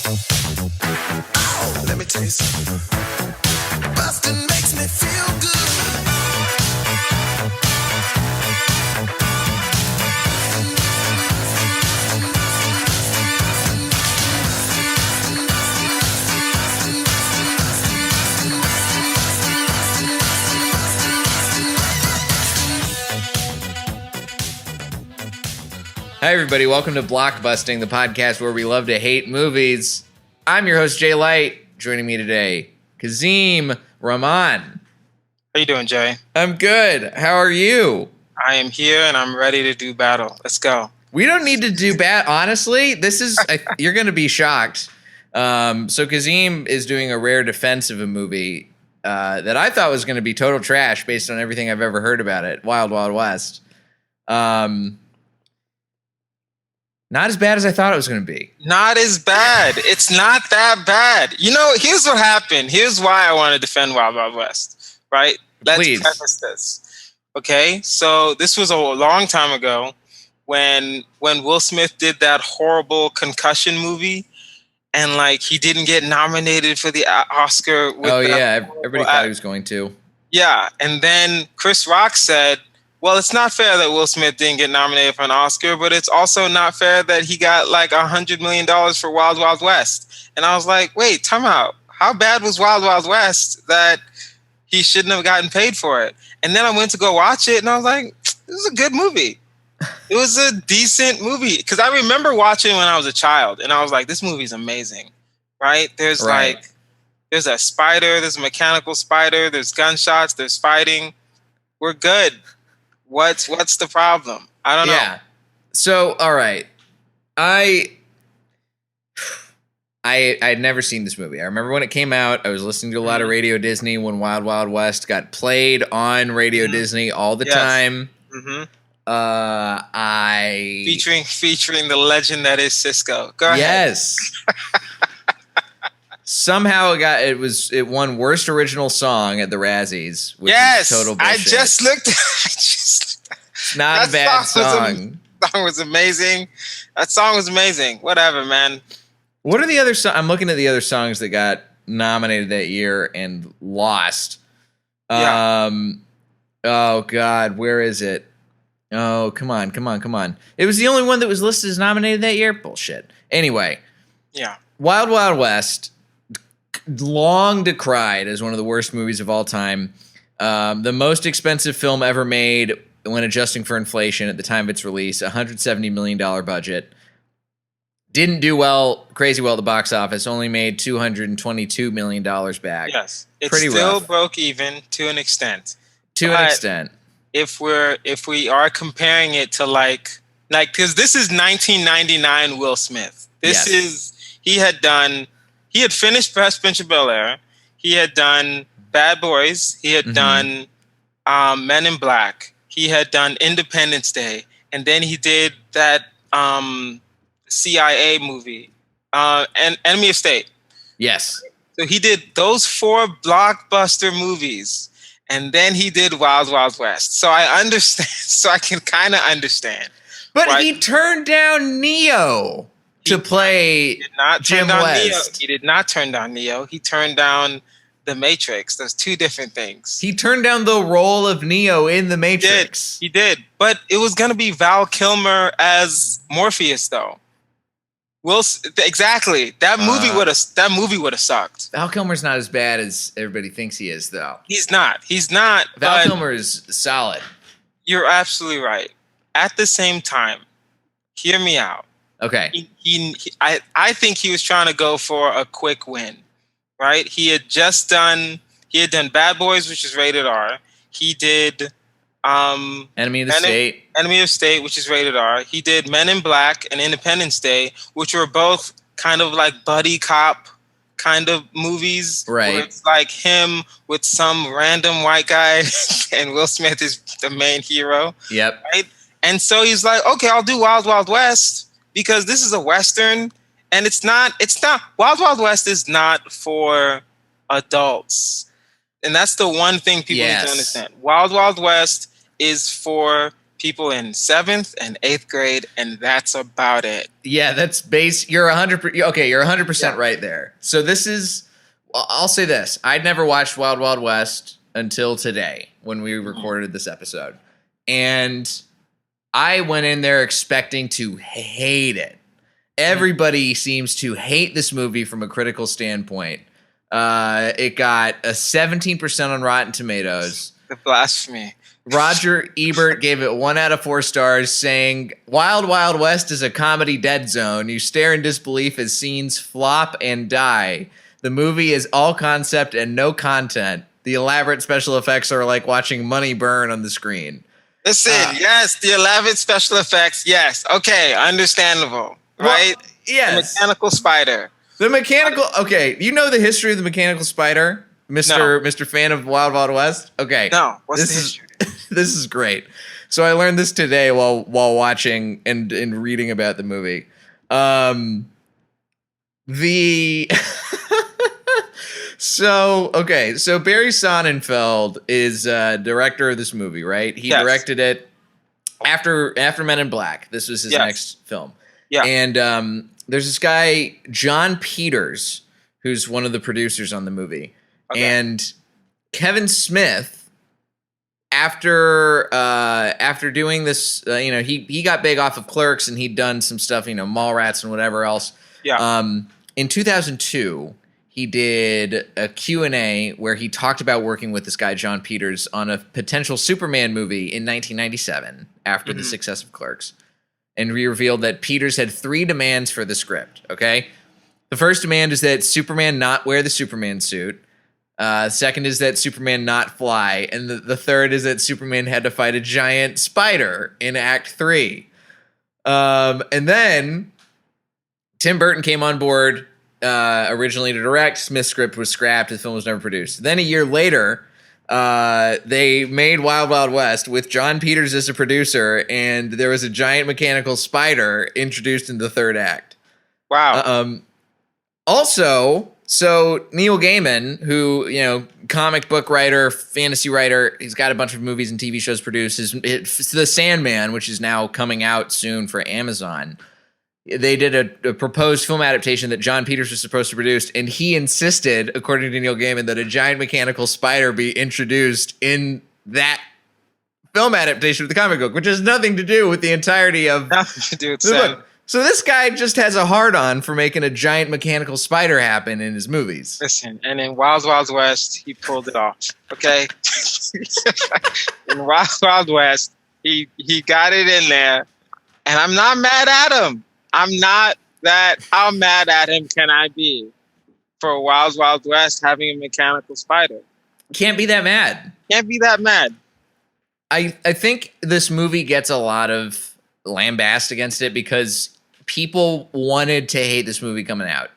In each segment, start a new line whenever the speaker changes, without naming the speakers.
Oh, let me tell you something. Bustin' makes me feel good.
Hi, everybody. Welcome to Blockbusting, the podcast where we love to hate movies. I'm your host, Jay Light. Joining me today, Kazeem, Rahman.
How you doing, Jay?
I'm good. How are you?
I am here and I'm ready to do battle. Let's go.
We don't need to do honestly, this is you're going to be shocked. So Kazeem is doing a rare defense of a movie that I thought was going to be total trash based on everything I've ever heard about it. Wild Wild West. Not as bad as I thought it was going to be.
Not as bad. It's not that bad. You know, here's what happened. Here's why I want to defend Wild Wild West, right?
Please.
Let's preface this. Okay, so this was a long time ago when Will Smith did that horrible concussion movie and, like, he didn't get nominated for the Oscar.
Everybody thought he was going to.
Yeah, and then Chris Rock said, well, it's not fair that Will Smith didn't get nominated for an Oscar, but it's also not fair that he got like $100 million for Wild Wild West. And I was like, wait, time out. How bad was Wild Wild West that he shouldn't have gotten paid for it? And then I went to go watch it and I was like, this is a good movie. It was a decent movie. Because I remember watching when I was a child and I was like, this movie's amazing, right? There's a spider, there's a mechanical spider, there's gunshots, there's fighting. We're good. What's the problem? I don't know.
Yeah. So, all right. I had never seen this movie. I remember when it came out, I was listening to a lot of Radio Disney when Wild Wild West got played on Radio Disney all the time.
Mm-hmm. Featuring the legend that is Cisco. Go ahead.
Yes. Somehow it won worst original song at the Razzies, which is total bullshit.
I just looked.
Not a bad song.
That song was amazing. That song was amazing. Whatever, man.
What are the other songs? I'm looking at the other songs that got nominated that year and lost.
Yeah.
Oh God, where is it? Oh, come on. It was the only one that was listed as nominated that year? Bullshit. Anyway.
Yeah.
Wild Wild West, long decried as one of the worst movies of all time. The most expensive film ever made when adjusting for inflation at the time of its release, $170 million budget. Didn't do crazy well at the box office, only made $222 million back.
Yes. It
Pretty
still
rough.
broke even to an extent. If we are comparing it to like because this is 1999 Will Smith. He had finished Fresh Prince of Bel-Air. He had done Bad Boys. He had done Men in Black. He had done Independence Day. And then he did that CIA movie, and Enemy of State.
Yes.
So he did those 4 blockbuster movies. And then he did Wild Wild West. So I understand. So I can kind of understand.
But he turned down Neo to play Jim West.
He did not turn down Neo. He turned down The Matrix. There's 2 different things.
He turned down the role of Neo in The Matrix.
He did. But it was going to be Val Kilmer as Morpheus, though. Exactly. That movie would have sucked.
Val Kilmer's not as bad as everybody thinks he is, though.
He's not.
Val Kilmer is solid.
You're absolutely right. At the same time, hear me out.
Okay.
I think he was trying to go for a quick win, right? He had done Bad Boys, which is rated R. He did
Enemy of the
State, which is rated R. He did Men in Black and Independence Day, which were both kind of like buddy cop kind of movies.
Right.
Where it's like him with some random white guy and Will Smith is the main hero.
Yep.
Right? And so he's like, okay, I'll do Wild Wild West because this is a Western and it's not Wild Wild West is not for adults. And that's the one thing people need to understand. Wild Wild West is for people in 7th and 8th grade, and that's about it.
Yeah, that's base. You're 100%. Okay, you're 100% right there. So this is. I'll say this: I'd never watched Wild Wild West until today when we recorded this episode, and I went in there expecting to hate it. Everybody seems to hate this movie from a critical standpoint. It got a 17% on Rotten Tomatoes.
The blasphemy.
Roger Ebert gave it 1 out of 4 stars, saying, Wild Wild West is a comedy dead zone. You stare in disbelief as scenes flop and die. The movie is all concept and no content. The elaborate special effects are like watching money burn on the screen.
Listen, yes, the elaborate special effects, yes. Okay, understandable, right?
Well, yes.
The mechanical spider.
The mechanical, okay, you know the history of the mechanical spider? Mr. Fan of Wild Wild West? Okay.
No, what's the history?
This is great. So I learned this today while watching and reading about the movie. So Barry Sonnenfeld is director of this movie, right? He directed it after Men in Black. This was his next film. Yeah. And there's this guy, John Peters, who's one of the producers on the movie. Okay. And Kevin Smith, after doing this, he got big off of Clerks, and he'd done some stuff, Mallrats and whatever else. Yeah. In 2002, he did a Q&A where he talked about working with this guy, John Peters, on a potential Superman movie in 1997 after the success of Clerks. And we revealed that Peters had 3 demands for the script, okay? The first demand is that Superman not wear the Superman suit. Second is that Superman not fly. And the third is that Superman had to fight a giant spider in Act 3. And then Tim Burton came on board originally to direct. Smith's script was scrapped. The film was never produced. Then a year later, they made Wild Wild West with John Peters as a producer, and there was a giant mechanical spider introduced in the third act.
Wow.
Also, so Neil Gaiman, who, comic book writer, fantasy writer, he's got a bunch of movies and TV shows produced. It's The Sandman, which is now coming out soon for Amazon. They did a proposed film adaptation that John Peters was supposed to produce, and he insisted, according to Neil Gaiman, that a giant mechanical spider be introduced in that film adaptation of the comic book, which has nothing to do with the entirety of...
Nothing to do with Sam.
So this guy just has a hard-on for making a giant mechanical spider happen in his movies.
Listen, and in Wild Wild West, he pulled it off, okay? In Wild Wild West, he got it in there, and I'm not mad at him. How mad at him can I be for Wild Wild West having a mechanical spider?
Can't be that mad.
Can't be that mad.
I think this movie gets a lot of lambast against it because people wanted to hate this movie coming out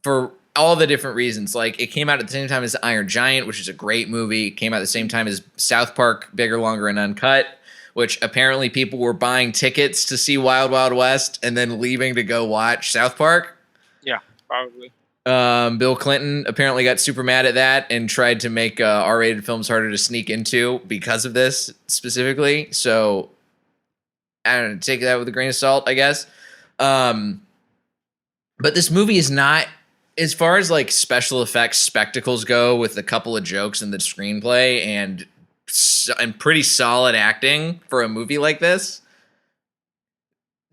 for all the different reasons. Like, it came out at the same time as Iron Giant, which is a great movie. It came out at the same time as South Park, Bigger, Longer, and Uncut, which apparently people were buying tickets to see Wild Wild West and then leaving to go watch South Park.
Yeah, probably.
Bill Clinton apparently got super mad at that and tried to make R-rated films harder to sneak into because of this specifically. So I don't know, take that with a grain of salt, I guess. But this movie is not, as far as like special effects spectacles go, with a couple of jokes in the screenplay and pretty solid acting for a movie like this.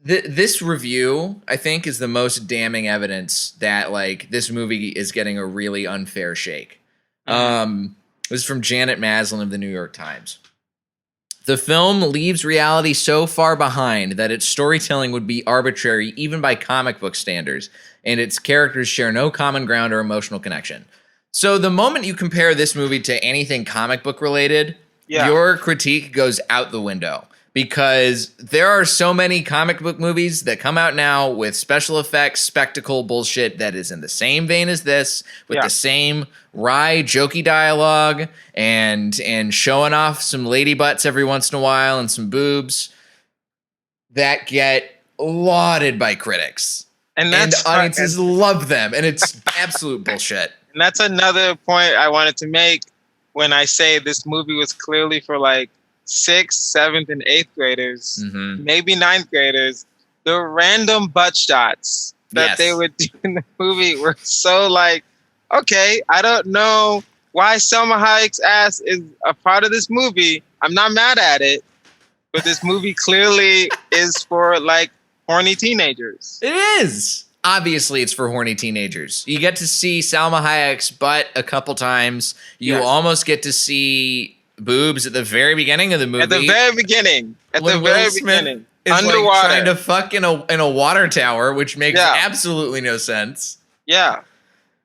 This review, I think, is the most damning evidence that like this movie is getting a really unfair shake. This is from Janet Maslin of the New York Times. The film leaves reality so far behind that its storytelling would be arbitrary even by comic book standards, and its characters share no common ground or emotional connection. So the moment you compare this movie to anything comic book related, your critique goes out the window. Because there are so many comic book movies that come out now with special effects, spectacle bullshit that is in the same vein as this, with the same wry, jokey dialogue, and showing off some lady butts every once in a while and some boobs that get lauded by critics. And audiences love them, and it's absolute bullshit.
And that's another point I wanted to make when I say this movie was clearly for like sixth, seventh, and eighth graders,
Mm-hmm.
maybe ninth graders, the random butt shots that they would do in the movie were so like, okay, I don't know why Selma Hayek's ass is a part of this movie. I'm not mad at it, but this movie clearly is for like horny teenagers.
It is. Obviously, it's for horny teenagers. You get to see Salma Hayek's butt a couple times. You almost get to see boobs at the very beginning of the movie.
At the very beginning. At the very beginning.
Is
underwater.
Like trying to fuck in a water tower, which makes absolutely no sense.
Yeah.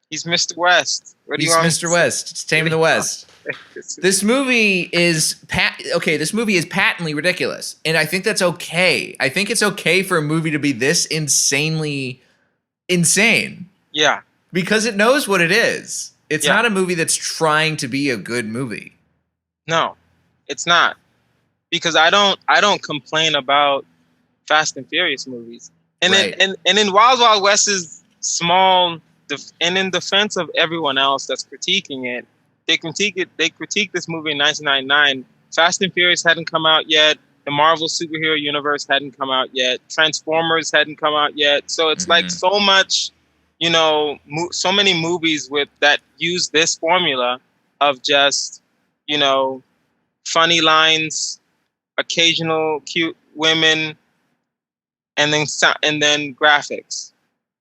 He's Mr. West. What do you want?
Mr. West. It's Taming the West. This movie is This movie is patently ridiculous, and I think that's okay. I think it's okay for a movie to be this insanely insane.
Yeah,
because it knows what it is. It's not a movie that's trying to be a good movie.
No, it's not. Because I don't complain about Fast and Furious movies, and in Wild Wild West's small. And in defense of everyone else that's critiquing it, they critique this movie in 1999. Fast and Furious hadn't come out yet. The Marvel superhero universe hadn't come out yet. Transformers hadn't come out yet. So it's like so much, so many movies that use this formula of just, funny lines, occasional cute women, and then graphics.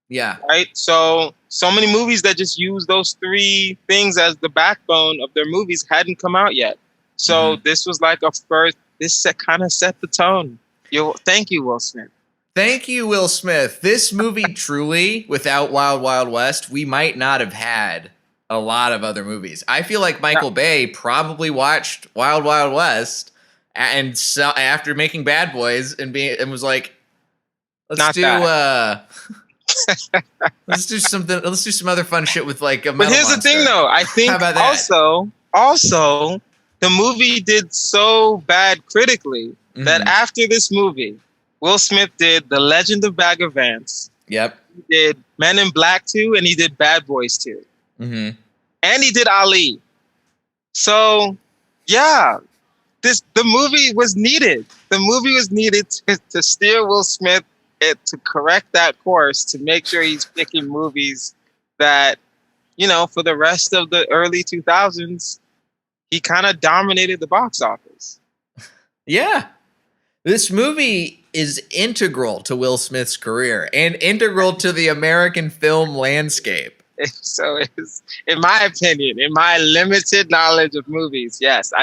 Yeah.
Right. So many movies that just use those three things as the backbone of their movies hadn't come out yet. So this was like a first. This kind of set the tone. Thank you, Will Smith.
Thank you, Will Smith. This movie truly, without Wild Wild West, we might not have had a lot of other movies. I feel like Michael Bay probably watched Wild Wild West and after making Bad Boys and was like, let's do something. Let's do some other fun shit with like a metal
But here's
monster.
the thing, though. I think also, the movie did so bad critically that after this movie, Will Smith did The Legend of Bagger Vance.
Yep.
He did Men in Black 2, and he did Bad Boys 2.
Mm-hmm.
And he did Ali. So, yeah, the movie was needed. The movie was needed to steer Will Smith to correct that course, to make sure he's picking movies that, for the rest of the early 2000s, he kind of dominated the box office. Yeah.
This movie is integral to Will Smith's career and integral to the American film landscape.
So it's, in my opinion, in my limited knowledge of movies, yes.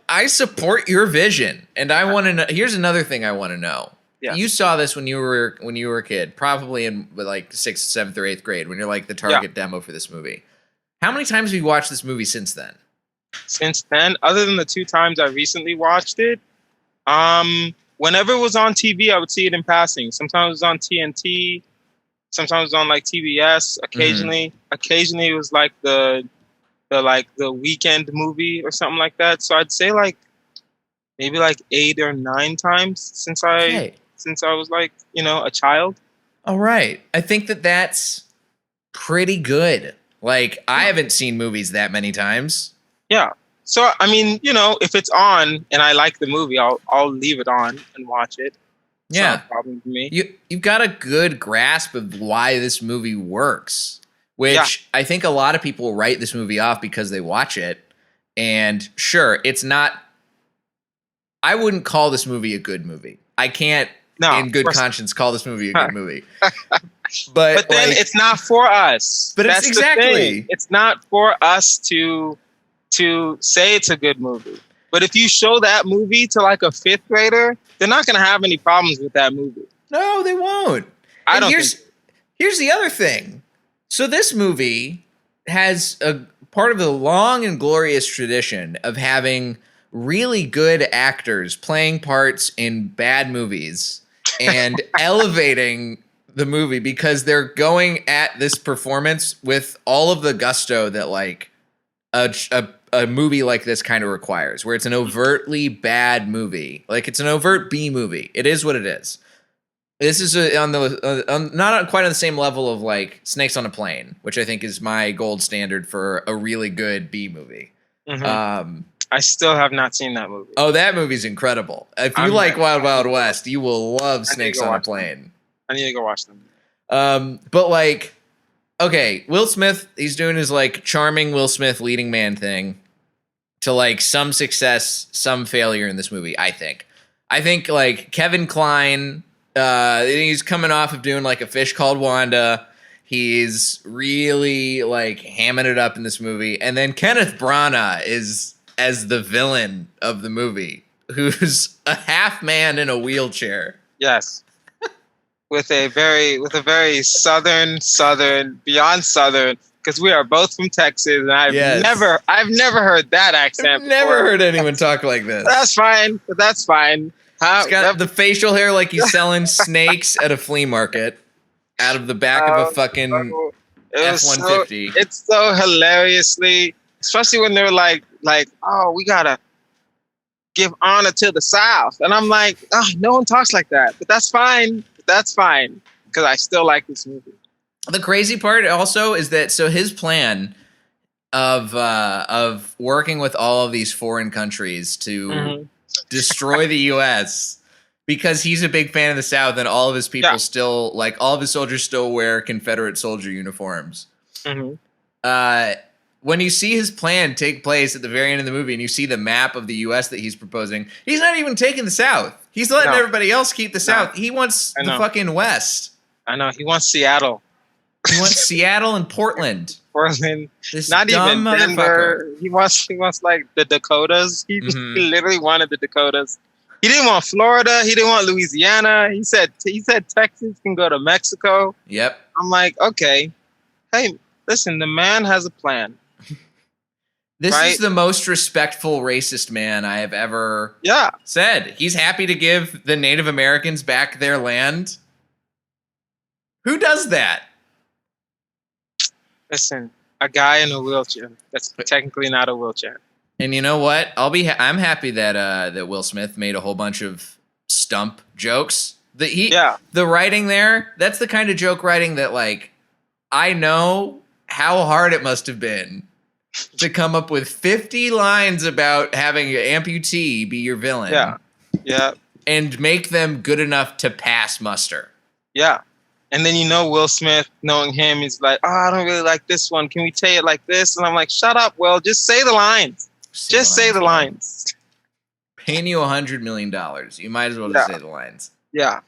I support your vision. And I want to know, here's another thing I want to know. Yeah. You saw this when you were a kid, probably in like 6th, 7th, or 8th grade, when you're like the target demo for this movie. How many times have you watched this movie since then?
Since then, other than the 2 times I recently watched it, whenever it was on TV, I would see it in passing. Sometimes it was on TNT, sometimes it was on like TBS. Occasionally it was like the weekend movie or something like that. So I'd say like maybe like 8 or 9 times since I was like, a child.
All right. I think that's pretty good. Like, I haven't seen movies that many times.
Yeah. So, I mean, if it's on and I like the movie, I'll leave it on and watch it. It's not a problem for me.
You've got a good grasp of why this movie works, which I think a lot of people write this movie off because they watch it. And sure, it's not. I wouldn't call this movie a good movie. I can't, in good conscience, call this movie a good movie. But
then it's not for us.
But that's exactly.
It's not for us to say it's a good movie. But if you show that movie to like a 5th grader, they're not going to have any problems with that movie.
No, they won't. Here's the other thing. So this movie has a part of the long and glorious tradition of having really good actors playing parts in bad movies and elevating the movie because they're going at this performance with all of the gusto that like a movie like this kind of requires, where it's an overtly bad movie. Like, it's an overt B movie. It is what it is. This is not quite on the same level of like Snakes on a Plane, which I think is my gold standard for a really good B movie.
Mm-hmm. I still have not seen that movie.
Oh, that movie's incredible. If you like Wild Wild West, you will love Snakes on a Plane.
I need to go watch them.
But like, okay, Will Smith, he's doing his like charming Will Smith leading man thing to like some success, some failure in this movie, I think. I think like Kevin Kline, he's coming off of doing like A Fish Called Wanda. He's really like hamming it up in this movie. And then Kenneth Branagh is as the villain of the movie, who's a half man in a wheelchair.
Yes. With a very southern, beyond southern, because we are both from Texas, and I've never heard that accent.
I've never heard anyone talk like this.
That's fine.
He's got the facial hair like he's selling snakes at a flea market out of the back of a fucking F-150.
It's so hilariously, especially when they're like, oh, we gotta give honor to the South, and I'm like, oh, no one talks like that, but that's fine. That's fine, because I still like this movie.
The crazy part also is that his plan of working with all of these foreign countries to destroy the U.S. because he's a big fan of the South and all of his people still like all of his soldiers still wear Confederate soldier uniforms. When you see his plan take place at the very end of the movie and you see the map of the U.S. that he's proposing, he's not even taking the South. He's letting everybody else keep the South. He wants the fucking West.
I know. He wants Seattle.
He wants Seattle and Portland. This
not even Denver.
Motherfucker.
He wants like the Dakotas. He literally wanted the Dakotas. He didn't want Florida. He didn't want Louisiana. He said Texas can go to Mexico.
Yep.
I'm like, okay. Hey, listen, the man has a plan.
This is the most respectful racist man I have ever said. He's happy to give the Native Americans back their land. Who does that?
Listen, a guy in a wheelchair. That's technically not a wheelchair.
And you know what? I'm happy that that Will Smith made a whole bunch of stump jokes. The writing there, that's the kind of joke writing that like I know how hard it must have been to come up with 50 lines about having an amputee be your villain.
Yeah.
And make them good enough to pass muster.
Yeah. And then Will Smith, knowing him, he's like, oh, I don't really like this one. Can we say it like this? And I'm like, shut up, Will. Just say the lines. Say the lines.
Paying you $100 million. You might as well just say the lines.
Yeah.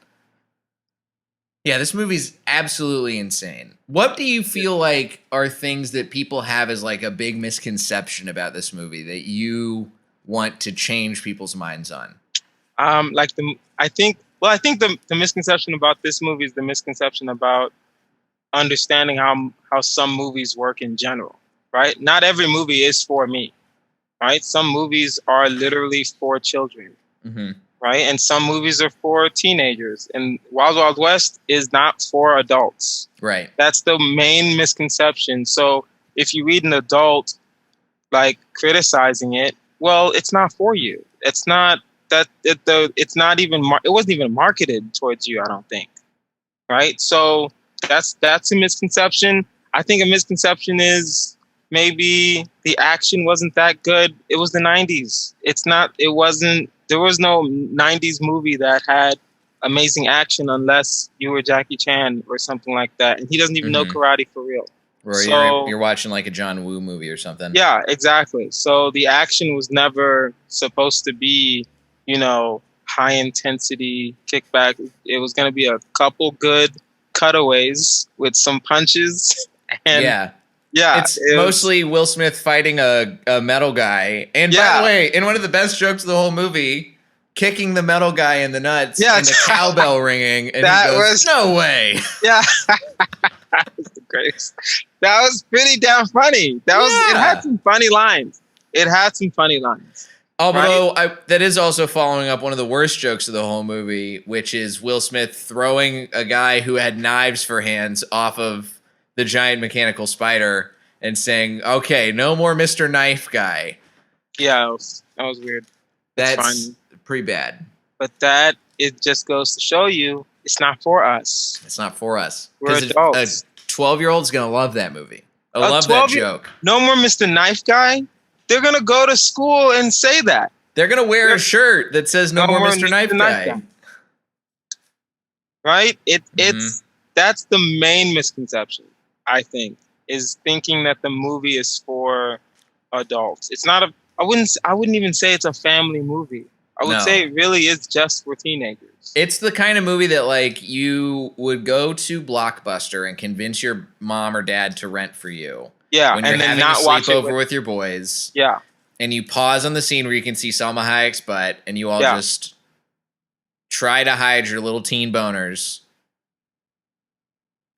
Yeah, this movie's absolutely insane. What do you feel like are things that people have as like a big misconception about this movie that you want to change people's minds on?
I think the misconception about this movie is the misconception about understanding how some movies work in general, right? Not every movie is for me, right? Some movies are literally for children. Right? And some movies are for teenagers. And Wild Wild West is not for adults.
Right.
That's the main misconception. So if you read an adult like criticizing it, well, it's not for you. It's not that it wasn't even marketed towards you, I don't think. Right? So that's a misconception. I think a misconception is maybe the action wasn't that good. It was the 90s. There was no 90s movie that had amazing action unless you were Jackie Chan or something like that. And he doesn't even know karate for real.
Or you're watching like a John Woo movie or something.
Yeah, exactly. So the action was never supposed to be, high intensity kickback. It was going to be a couple good cutaways with some punches. And
it's mostly Will Smith fighting a metal guy. And by the way, in one of the best jokes of the whole movie, kicking the metal guy in the nuts and the cowbell ringing. And he goes, no way.
Yeah. That was the greatest. That was pretty damn funny. It had some funny lines.
Although that is also following up one of the worst jokes of the whole movie, which is Will Smith throwing a guy who had knives for hands off of the giant mechanical spider and saying, okay, no more Mr. Knife Guy.
Yeah, that was weird.
That's pretty bad.
But it just goes to show you it's not for us.
It's not for us.
We're adults.
A 12-year-old's going to love that movie. I love that joke.
No more Mr. Knife Guy? they're gonna go to school and say that.
They're gonna wear a shirt that says "No more Mr. Knife Guy."
Right? It's that's the main misconception, I think, is thinking that the movie is for adults. It's not I wouldn't even say it's a family movie. I would say it really is just for teenagers.
It's the kind of movie that like you would go to Blockbuster and convince your mom or dad to rent for you.
Yeah,
when you're
and then
having
not
a
watch it
sleepover with your boys.
Yeah.
And you pause on the scene where you can see Salma Hayek's butt, and you all just try to hide your little teen boners.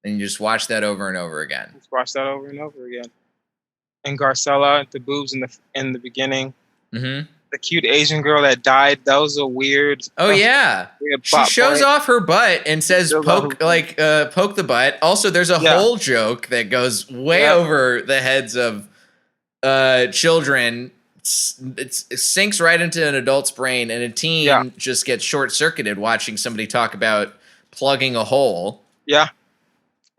And you just watch that over and over again.
Just watch that over and over again. And Garcella, the boobs in the beginning. Mm-hmm. The cute Asian girl that died. That was a weird.
Oh yeah,
weird
she shows off her butt and says poke the butt. Also, there's a whole joke that goes way over the heads of children. It sinks right into an adult's brain, and a teen just gets short circuited watching somebody talk about plugging a hole. Yeah,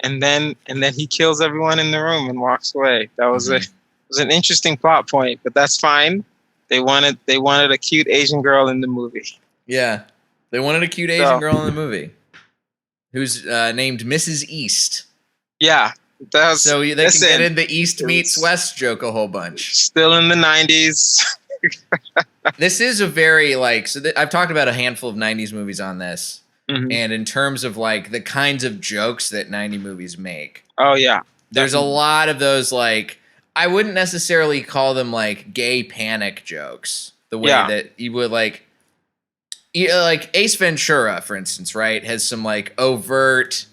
and then he kills everyone in the room and walks away. That was it was an interesting plot point, but that's fine. They wanted a cute Asian girl in the movie. Yeah, they wanted a cute Asian girl in the movie, who's named Mrs. East. Yeah, so they can get in the East meets West joke a whole bunch. Still in the 90s. This is a very I've talked about a handful of 90s movies on this, and in terms of like the kinds of jokes that 90 movies make. Oh yeah, there's a lot of those I wouldn't necessarily call them like gay panic jokes the way that you would like Ace Ventura, for instance, right? Has some like overt,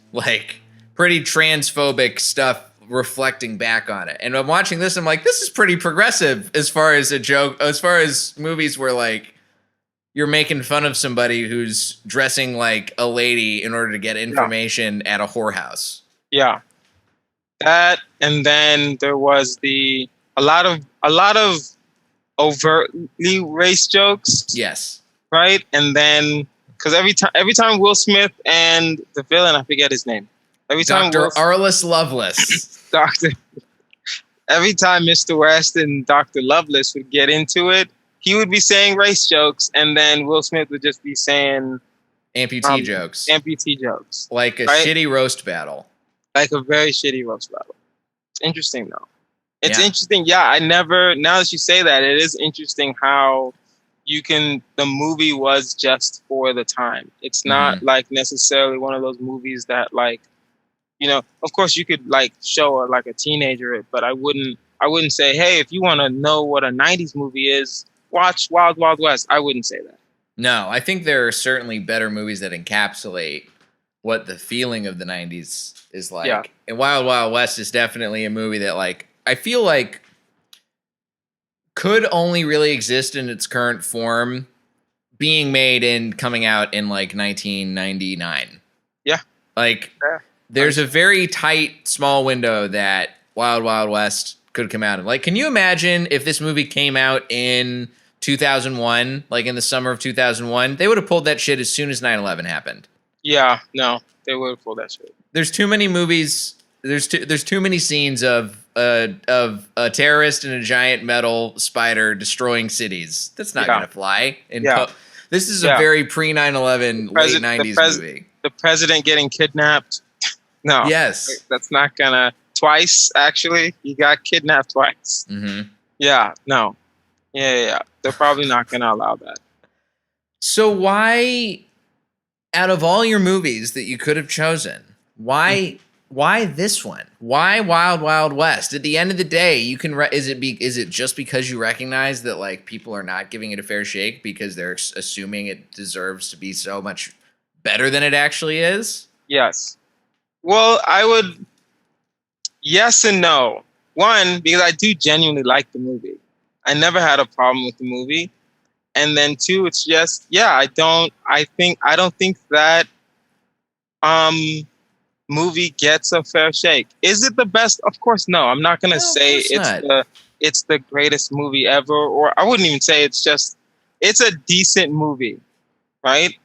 pretty transphobic stuff reflecting back on it. And I'm watching this, I'm like, this is pretty progressive as far as a joke, as far as movies where you're making fun of somebody who's dressing like a lady in order to get information at a whorehouse. Yeah. That, and then there was a lot of overtly race jokes. Yes. Right? And then because every time Will Smith and the villain, I forget his name. Every time Dr. Arliss Lovelace. Every time Mr. West and Dr. Lovelace would get into it, he would be saying race jokes, and then Will Smith would just be saying amputee jokes. Amputee jokes. Like a shitty roast battle. Like a very shitty roast battle. It's interesting, though. It's interesting. Yeah, now that you say that, it is interesting how the movie was just for the time. It's not necessarily one of those movies that of course you could show a teenager it, but I wouldn't say, hey, if you want to know what a 90s movie is, watch Wild Wild West. I wouldn't say that. No, I think there are certainly better movies that encapsulate what the feeling of the 90s is like. Yeah. And Wild Wild West is definitely a movie that I feel like could only really exist in its current form being made and coming out in 1999. Yeah. There's a very tight, small window that Wild Wild West could come out in. Can you imagine if this movie came out in 2001, in the summer of 2001? They would have pulled that shit as soon as 9/11 happened. Yeah, no, they would have pulled that shit. There's too many movies. There's too many scenes of a terrorist and a giant metal spider destroying cities. That's not gonna fly. This is a very pre 9/11 late 90s movie. The president getting kidnapped. No. Yes. That's not gonna. Twice, actually. He got kidnapped twice. Mm-hmm. Yeah. No. Yeah. They're probably not gonna allow that. So why, out of all your movies that you could have chosen, why this one? Why Wild Wild West? At the end of the day, you can. Is it just because you recognize that people are not giving it a fair shake because they're assuming it deserves to be so much better than it actually is? Yes. Well, I would. Yes and no. One, because I do genuinely like the movie. I never had a problem with the movie. And then two, it's just I don't think that movie gets a fair shake. Is it the best? Of course, no. I'm not gonna say it's the greatest movie ever, or I wouldn't even say it's a decent movie, right?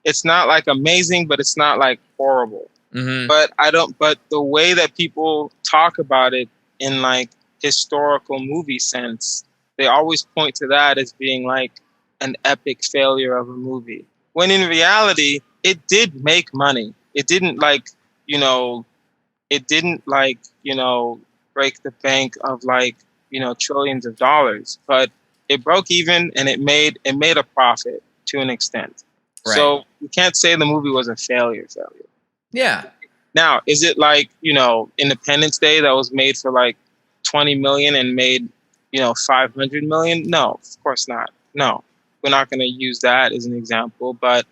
It's not amazing, but it's not horrible. Mm-hmm. But the way that people talk about it in historical movie sense,
they always point to that as being like an epic failure of a movie. When in reality, it did make money. It didn't like, it didn't like, break the bank of like, trillions of dollars, but it broke even and it made a profit to an extent. Right. So you can't say the movie was a failure.
Yeah.
Now, is it like, Independence Day that was made for like 20 million and made, 500 million? No, of course not. No, we're not going to use that as an example, but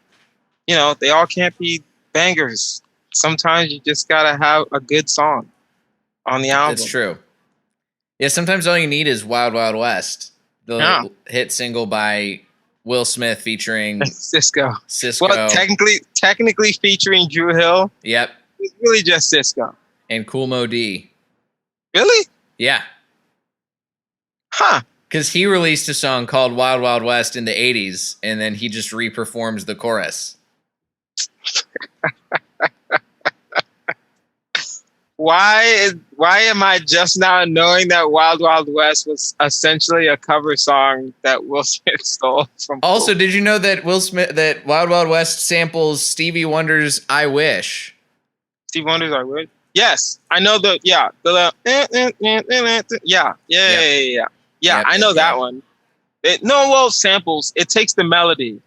they all can't be bangers. Sometimes you just got to have a good song on the album.
That's true. Yeah, sometimes all you need is Wild Wild West, the hit single by Will Smith featuring
Cisco.
Well,
technically featuring Drew Hill.
Yep.
It's really just Cisco.
And Kool Mo D.
Really?
Yeah.
Huh.
Because he released a song called Wild Wild West in the 80s, and then he just re-performs the chorus.
Why am I just now knowing that Wild Wild West was essentially a cover song that Will Smith stole from?
Also, did you know that Wild Wild West samples Stevie Wonder's "I Wish"?
Stevie Wonder's "I Wish." Yes, I know yeah. I know that one. Samples. It takes the melody.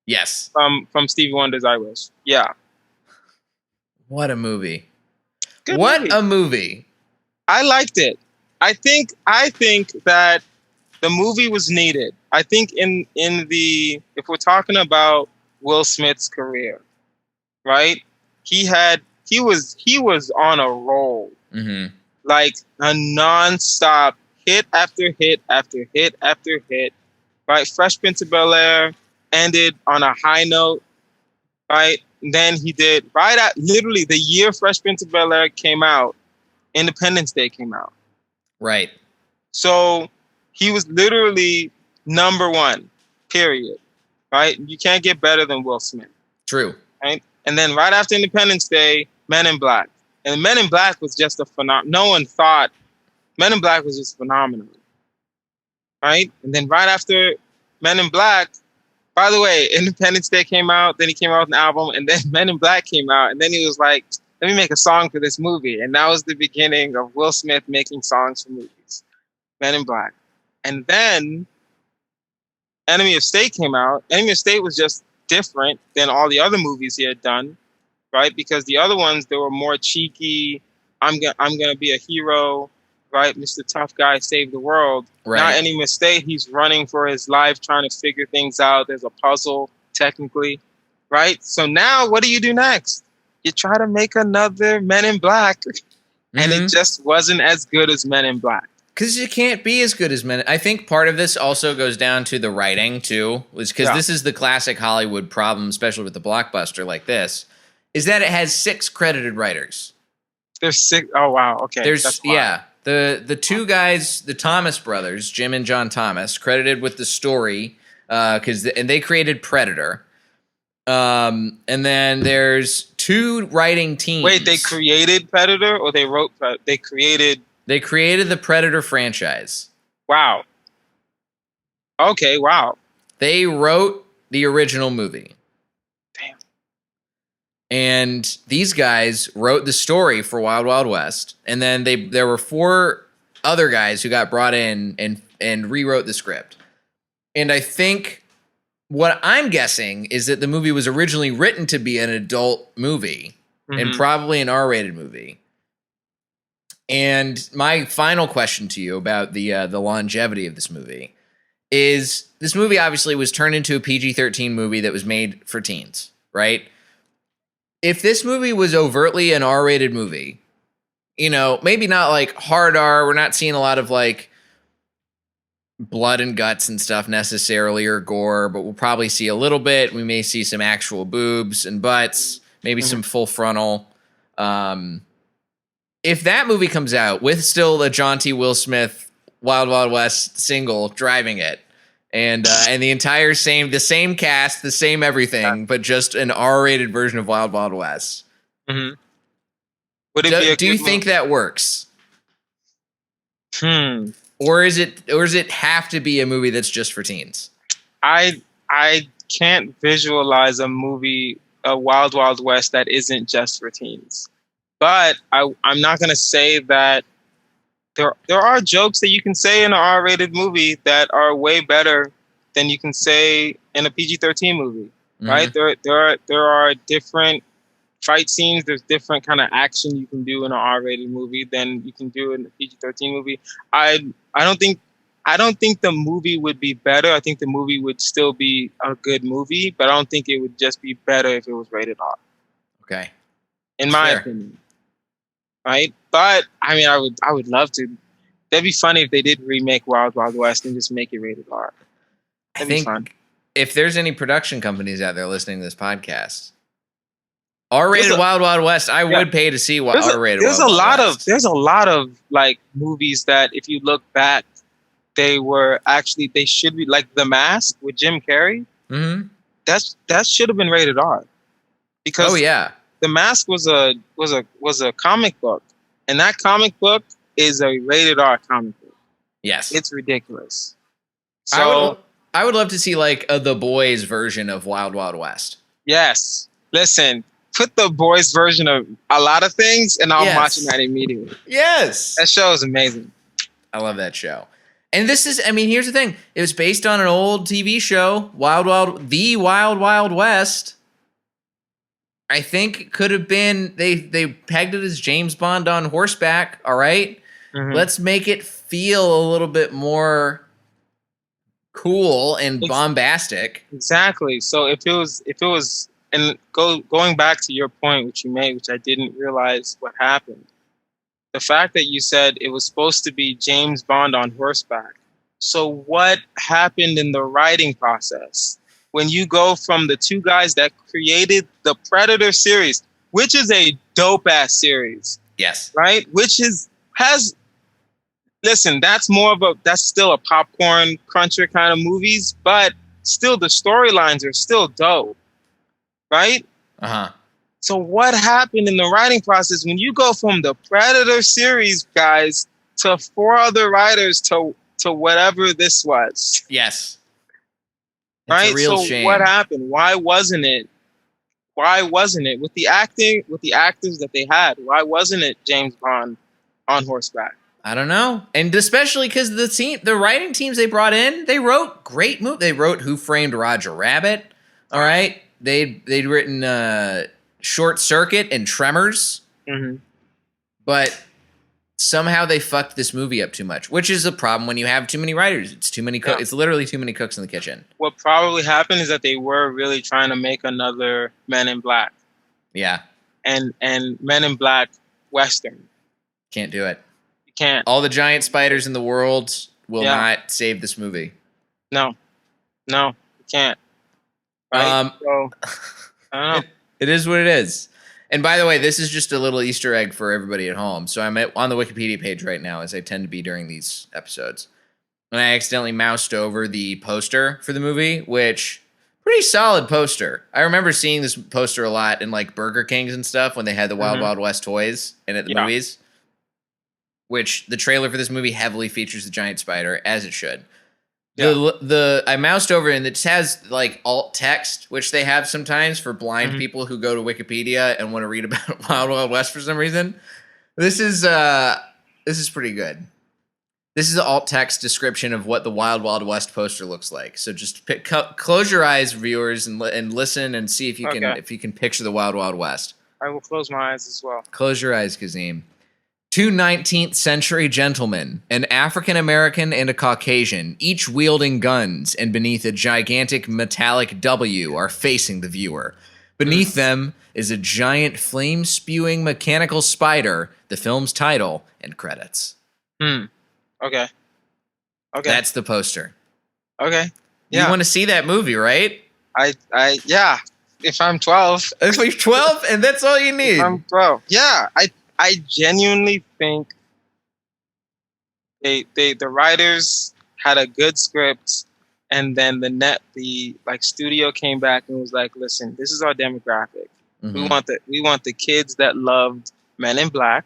Yes.
From Stevie Wonder's "I Wish." Yeah.
What a movie.
A movie. I liked it. I think that the movie was needed. I think if we're talking about Will Smith's career, right? He was on a roll.
Mm-hmm.
Like a nonstop hit after hit after hit after hit. Right? Fresh Prince of Bel-Air ended on a high note. Right? Then he did literally the year Fresh Prince of Bel-Air came out, Independence Day came out.
Right.
So he was literally number one, period. Right? You can't get better than Will Smith.
True.
Right? And then right after Independence Day, Men in Black. And Men in Black was just a phenomenon. No one thought Men in Black was just phenomenal. Right? And then right after Men in Black, by the way, Independence Day came out, then he came out with an album, and then Men in Black came out, and then he was like, let me make a song for this movie. And that was the beginning of Will Smith making songs for movies. Men in Black. And then Enemy of State came out. Enemy of State was just different than all the other movies he had done, right? Because the other ones, they were more cheeky. I'm gonna be a hero, right? Mr. Tough Guy, save the world. Right. Not any mistake. He's running for his life, trying to figure things out. There's a puzzle, technically, right? So now, what do you do next? You try to make another Men in Black, and it just wasn't as good as Men in Black.
Because it can't be as good as Men. I think part of this also goes down to the writing too, was because this is the classic Hollywood problem, especially with the blockbuster like this, is that it has 6 credited writers.
There's 6. Oh wow, okay.
The two guys, the Thomas brothers, Jim and John Thomas, credited with the story and they created Predator. And then there's 2 writing teams.
Wait, they created Predator or they wrote they created
the Predator franchise.
Wow. Okay, wow.
They wrote the original movie.
Damn.
And these guys wrote the story for Wild Wild West. And then there were 4 other guys who got brought in and rewrote the script. And I think what I'm guessing is that the movie was originally written to be an adult movie and probably an R-rated movie. And my final question to you about the longevity of this movie is this movie obviously was turned into a PG-13 movie that was made for teens, right? If this movie was overtly an R-rated movie, maybe not like hard R, we're not seeing a lot of like blood and guts and stuff necessarily or gore, but we'll probably see a little bit. We may see some actual boobs and butts, maybe some full frontal. If that movie comes out with still a jaunty Will Smith Wild Wild West single driving it, and the same cast, the same everything, but just an R-rated version of Wild Wild West.
Mm-hmm.
Do you think that works?
Hmm.
Or is it have to be a movie that's just for teens?
I can't visualize a movie, a Wild Wild West, that isn't just for teens. But I'm not gonna say that there are jokes that you can say in an R-rated movie that are way better than you can say in a PG-13 movie, right? There are different fight scenes. There's different kind of action you can do in an R-rated movie than you can do in a PG-13 movie. I I don't think I don't think the movie would be better. I think the movie would still be a good movie, but I don't think it would just be better if it was rated R.
Okay.
In my opinion. Right? But I mean, I would love to. That'd be funny if they did remake Wild Wild West and just make it rated R. That'd be fun.
If there's any production companies out there listening to this podcast, R-rated Wild Wild West, I would pay to see R-rated Wild Wild West.
There's a lot of like movies that if you look back, they should be like The Mask with Jim Carrey.
Mm-hmm.
That should have been rated R. Because The Mask was a comic book, and that comic book is a rated R comic book.
Yes,
it's ridiculous. So
I would love to see like The Boys version of Wild Wild West. Yes,
listen, put The Boys version of a lot of things, and I'm watching that immediately.
Yes,
that show is amazing.
I love that show. And this is, I mean, here's the thing: it was based on an old TV show, The Wild Wild West. I think it could have been they pegged it as James Bond on horseback. All right, let's make it feel a little bit more cool and bombastic.
Exactly. So if it was, and going back to your point, which you made, which I didn't realize what happened. The fact that you said it was supposed to be James Bond on horseback. So what happened in the writing process? When you go from the two guys that created the Predator series, which is a dope-ass series.
Yes.
Right? Listen, that's still a popcorn cruncher kind of movies, but still the storylines are still dope. Right?
Uh-huh.
So what happened in the writing process when you go from the Predator series guys to 4 other writers to whatever this was?
Yes. It's
right?
a real
so
shame.
What happened? Why wasn't it with the acting, with the actors that they had? Why wasn't it James Bond on horseback?
I don't know. And especially because the writing teams they brought in, they wrote great movies. They wrote Who Framed Roger Rabbit. All right. They'd written Short Circuit and Tremors.
Mm-hmm.
But somehow they fucked this movie up too much, which is a problem when you have too many writers. It's too many It's literally too many cooks in the kitchen.
What probably happened is that they were really trying to make another Men in Black.
Yeah.
And Men in Black Western.
Can't do it.
You can't.
All the giant spiders in the world will not save this movie.
No, you can't. Right? So, I don't know.
It is what it is. And by the way, this is just a little Easter egg for everybody at home. So I'm on the Wikipedia page right now, as I tend to be during these episodes. And I accidentally moused over the poster for the movie, which pretty solid poster. I remember seeing this poster a lot in like Burger Kings and stuff when they had the Wild Wild West toys and at the movies. Which the trailer for this movie heavily features the giant spider, as it should. Yeah. I moused over and it has like alt text, which they have sometimes for blind people who go to Wikipedia and want to read about Wild Wild West for some reason. This is pretty good. This is the alt text description of what the Wild Wild West poster looks like. So just close your eyes, viewers, and listen and see if you can picture the Wild Wild West.
I will close my eyes as well.
Close your eyes, Kazeem. 2 19th century gentlemen, an African American and a Caucasian, each wielding guns, and beneath a gigantic metallic W, are facing the viewer. Beneath them is a giant flame-spewing mechanical spider, the film's title, and credits.
Okay.
That's the poster.
Okay. Yeah.
You want to see that movie, right?
Yeah. If I'm 12.
If you're 12, and that's all you need.
If I'm 12. Yeah. I genuinely think the writers had a good script, and then the studio came back and was like, listen, this is our demographic. We want the kids that loved Men in Black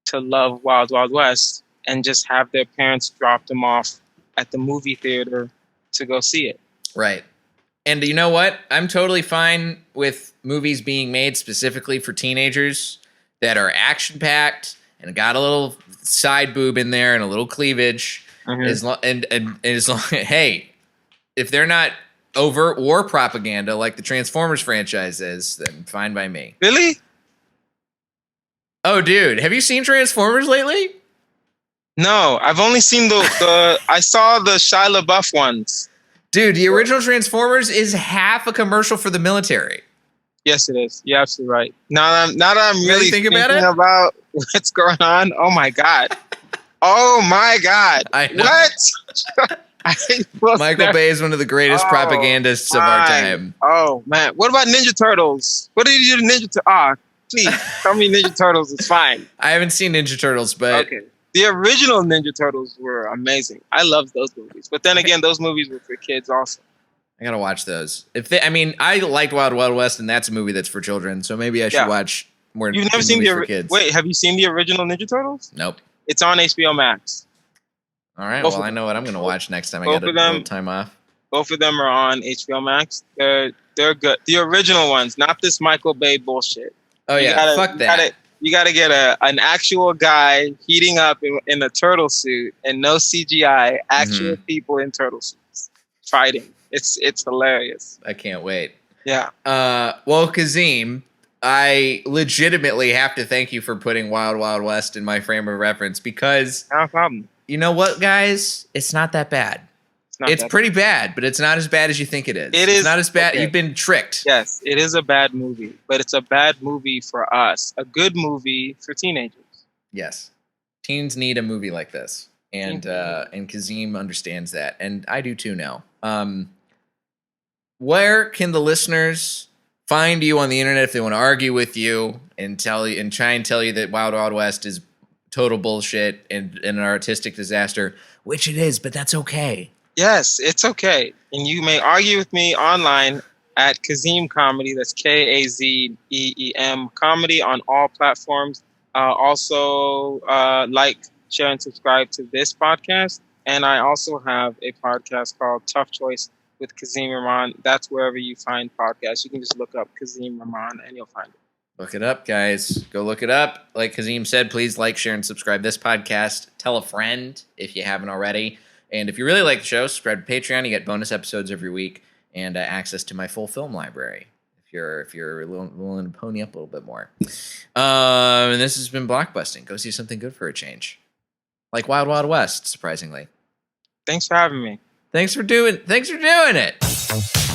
to love Wild Wild West, and just have their parents drop them off at the movie theater to go see it.
Right. And you know what? I'm totally fine with movies being made specifically for teenagers that are action-packed and got a little side boob in there and a little cleavage. Hey, if they're not overt war propaganda like the Transformers franchise is, then fine by me.
Really?
Oh, dude, have you seen Transformers lately?
No, I've only seen I saw the Shia LaBeouf ones.
Dude, the original Transformers is half a commercial for the military.
Yes, it is. You're absolutely right. Now that I'm really thinking about what's going on. Oh my God. Oh my God.
I know.
What?
Michael Bay is one of the greatest propagandists of our time.
Oh man. What about Ninja Turtles? What did you do to Ninja Turtles? Please tell me Ninja Turtles is fine.
I haven't seen Ninja Turtles, but
okay. The original Ninja Turtles were amazing. I loved those movies. But then again, those movies were for kids also.
I gotta watch those. I liked Wild Wild West, and that's a movie that's for children. So maybe I should watch more.
You've never seen
for kids.
Wait, have you seen the original Ninja Turtles?
Nope.
It's on HBO Max.
All right. Well, I know what I'm gonna watch next time I get a little time off.
Both of them are on HBO Max. They're good. The original ones, not this Michael Bay bullshit.
Oh yeah, fuck that.
You got to get an actual guy heating up in a turtle suit and no CGI, actual people in turtle suits fighting. It's hilarious.
I can't wait.
Yeah.
Well, Kazeem, I legitimately have to thank you for putting Wild Wild West in my frame of reference because
no problem.
You know what, guys? It's not that bad. It's pretty bad, but it's not as bad as you think it is. It's not as bad. Okay. You've been tricked.
Yes, it is a bad movie, but it's a bad movie for us. A good movie for teenagers.
Yes. Teens need a movie like this. And Kazeem understands that. And I do too now. Where can the listeners find you on the internet if they want to argue with you and try and tell you that Wild Wild West is total bullshit and an artistic disaster, which it is, but that's okay.
Yes, it's okay. And you may argue with me online at Kazeem Comedy. That's Kazeem Comedy on all platforms. Also, like, share, and subscribe to this podcast. And I also have a podcast called Tough Choice with Kazeem Rahman. That's wherever you find podcasts. You can just look up Kazeem Rahman and you'll find it.
Look it up, guys. Go look it up. Like Kazeem said, please like, share, and subscribe this podcast. Tell a friend if you haven't already. And if you really like the show, subscribe to Patreon. You get bonus episodes every week and access to my full film library if you're willing to pony up a little bit more. And this has been Blockbusting. Go see something good for a change. Like Wild Wild West, surprisingly.
Thanks for having me.
Thanks for doing it.